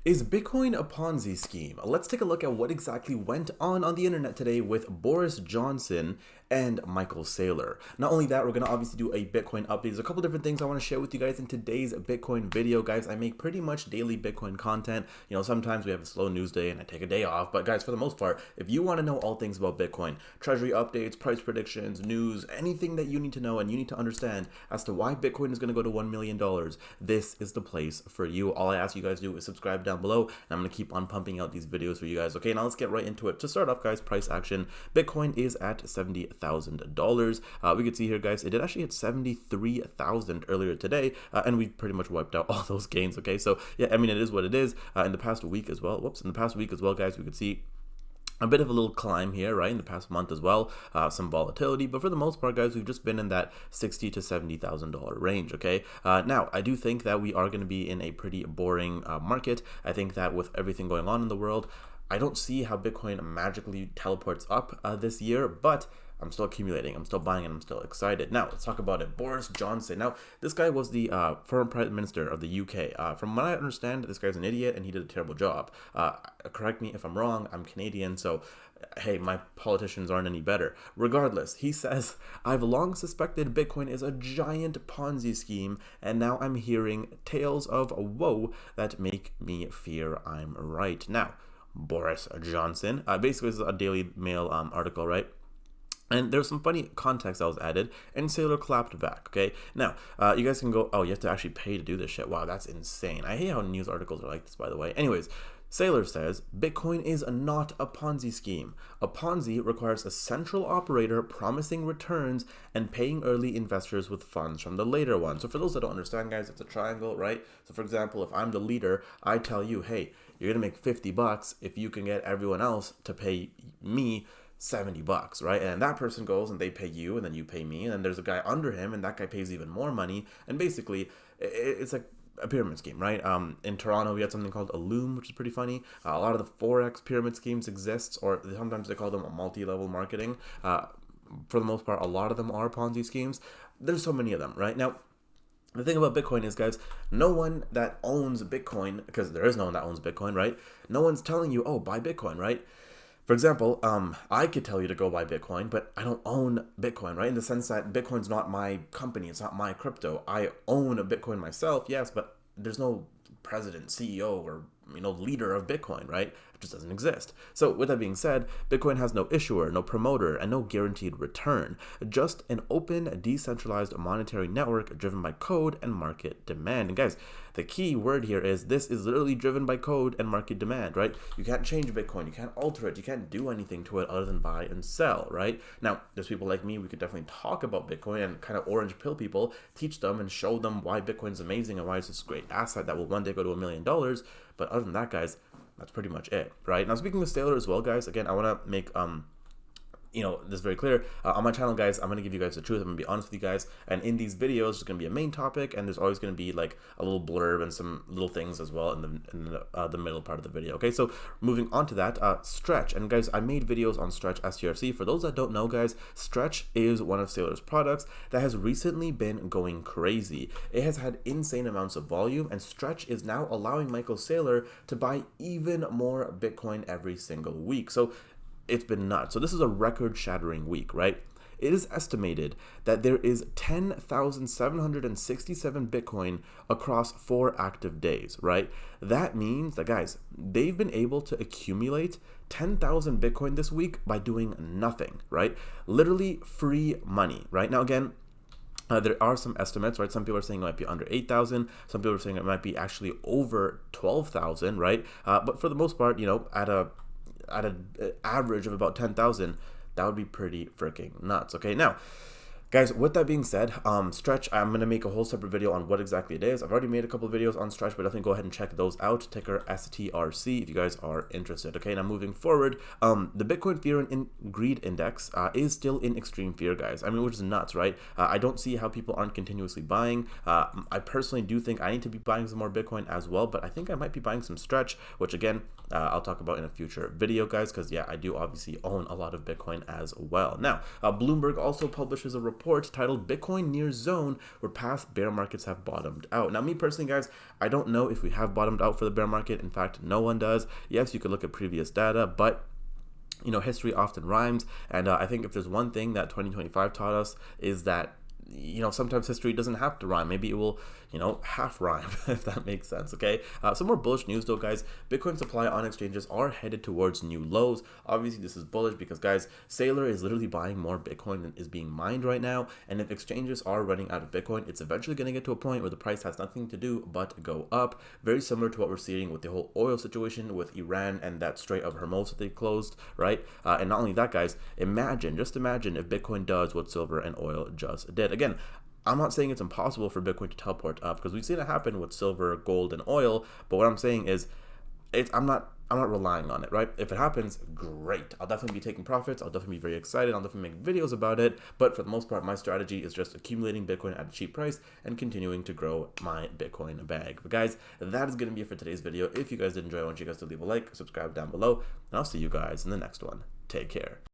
Is Bitcoin a Ponzi scheme? Let's take a look at what exactly went on the internet today with Boris Johnson and Michael Saylor. Not only that, we're going to obviously do a Bitcoin update. There's a couple different things I want to share with you guys in today's Bitcoin video. Guys, I make pretty much daily Bitcoin content. You know, sometimes we have a slow news day and I take a day off. But guys, for the most part, if you want to know all things about Bitcoin, treasury updates, price predictions, news, anything that you need to know and you need to understand as to why Bitcoin is going to go to $1 million, this is the place for you. All I ask you guys to do is subscribe down below, and I'm going to keep on pumping out these videos for you guys. Okay, now let's get right into it. To start off, guys, price action. Bitcoin is at $70,000. We could see here, guys, it did actually hit 73,000 earlier today, and we pretty much wiped out all those gains. Okay, so yeah, I mean, it is what it is. In the past week as well, guys, we could see a bit of a little climb here, right, in the past month as well, some volatility, but for the most part, guys, we've just been in that $60,000 to $70,000 range. Okay, now I do think that we are going to be in a pretty boring market. I think that with everything going on in the world, I don't see how Bitcoin magically teleports up this year, but I'm still accumulating, I'm still buying, and I'm still excited. Now, let's talk about it. Boris Johnson. Now, this guy was the former Prime Minister of the UK. From what I understand, this guy's an idiot, and he did a terrible job. Correct me if I'm wrong. I'm Canadian, so hey, my politicians aren't any better. Regardless, he says, I've long suspected Bitcoin is a giant Ponzi scheme, and now I'm hearing tales of woe that make me fear I'm right. Now, Boris Johnson, basically this is a Daily Mail article, right? And there's some funny context that was added, and Saylor clapped back, okay? Now, you guys can go, oh, you have to actually pay to do this shit. Wow, that's insane. I hate how news articles are like this, by the way. Anyways, Saylor says, Bitcoin is not a Ponzi scheme. A Ponzi requires a central operator promising returns and paying early investors with funds from the later one. So for those that don't understand, guys, it's a triangle, right? So for example, if I'm the leader, I tell you, hey, you're gonna make 50 bucks if you can get everyone else to pay me 70 bucks, right? And that person goes and they pay you, and then you pay me, and then there's a guy under him, and that guy pays even more money. And basically, it's like a pyramid scheme, right? In Toronto, we had something called a loom, which is pretty funny. A lot of the Forex pyramid schemes exists, or sometimes they call them a multi-level marketing. For the most part, a lot of them are Ponzi schemes. There's so many of them, right? Now, the thing about Bitcoin is, guys, no one that owns Bitcoin, because there is no one that owns Bitcoin, right? No one's telling you, oh, buy Bitcoin, right? For example, I could tell you to go buy Bitcoin, but I don't own Bitcoin, right? In the sense that Bitcoin's not my company, it's not my crypto. I own a Bitcoin myself, yes, but there's no president, CEO, or leader of Bitcoin, right? It just doesn't exist. So with that being said, Bitcoin has no issuer, no promoter, and no guaranteed return. Just an open, decentralized monetary network driven by code and market demand. And guys, the key word here is this is literally driven by code and market demand, right? You can't change Bitcoin, you can't alter it, you can't do anything to it other than buy and sell, right? Now, there's people like me, we could definitely talk about Bitcoin and kind of orange pill people, teach them and show them why Bitcoin's amazing and why it's this great asset that will one day go to $1 million. But other than that, guys, that's pretty much it, right? Now, speaking of Saylor as well, guys, again, I want to make this very clear. On my channel, guys, I'm going to give you guys the truth. I'm going to be honest with you guys. And in these videos, there's going to be a main topic, and there's always going to be like a little blurb and some little things as well in the middle part of the video. Okay, so moving on to that, Stretch. And guys, I made videos on Stretch STRC. For those that don't know, guys, Stretch is one of Saylor's products that has recently been going crazy. It has had insane amounts of volume, and Stretch is now allowing Michael Saylor to buy even more Bitcoin every single week. So it's been nuts. So this is a record-shattering week, right? It is estimated that there is 10,767 Bitcoin across 4 active days, right? That means that, guys, they've been able to accumulate 10,000 Bitcoin this week by doing nothing, right? Literally free money, right? Now, again, there are some estimates, right? Some people are saying it might be under 8,000. Some people are saying it might be actually over 12,000, right? But for the most part, at an average of about 10,000, that would be pretty freaking nuts. Okay, now, guys, with that being said, Stretch, I'm going to make a whole separate video on what exactly it is. I've already made a couple of videos on Stretch, but definitely go ahead and check those out. Ticker STRC if you guys are interested. Okay, now moving forward, the Bitcoin Fear and Greed Index is still in extreme fear, guys. I mean, which is nuts, right? I don't see how people aren't continuously buying. I personally do think I need to be buying some more Bitcoin as well, but I think I might be buying some Stretch, which again, I'll talk about in a future video, guys, because yeah, I do obviously own a lot of Bitcoin as well. Now, Bloomberg also publishes a report report titled Bitcoin Near Zone Where Past Bear Markets Have Bottomed Out. Now, me personally, guys, I don't know if we have bottomed out for the bear market. In fact, no one does. Yes, you could look at previous data, but history often rhymes. And I think if there's one thing that 2025 taught us is that sometimes history doesn't have to rhyme. Maybe it will, half rhyme, if that makes sense, okay? Some more bullish news though, guys. Bitcoin supply on exchanges are headed towards new lows. Obviously, this is bullish because, guys, Saylor is literally buying more Bitcoin than is being mined right now. And if exchanges are running out of Bitcoin, it's eventually going to get to a point where the price has nothing to do but go up. Very similar to what we're seeing with the whole oil situation with Iran and that Strait of Hormuz that they closed, right? And not only that, guys, just imagine if Bitcoin does what silver and oil just did. Again, I'm not saying it's impossible for Bitcoin to teleport up because we've seen it happen with silver, gold, and oil. But what I'm saying is, I'm not relying on it, right? If it happens, great. I'll definitely be taking profits. I'll definitely be very excited. I'll definitely make videos about it. But for the most part, my strategy is just accumulating Bitcoin at a cheap price and continuing to grow my Bitcoin bag. But guys, that is going to be it for today's video. If you guys did enjoy, I want you guys to leave a like, subscribe down below, and I'll see you guys in the next one. Take care.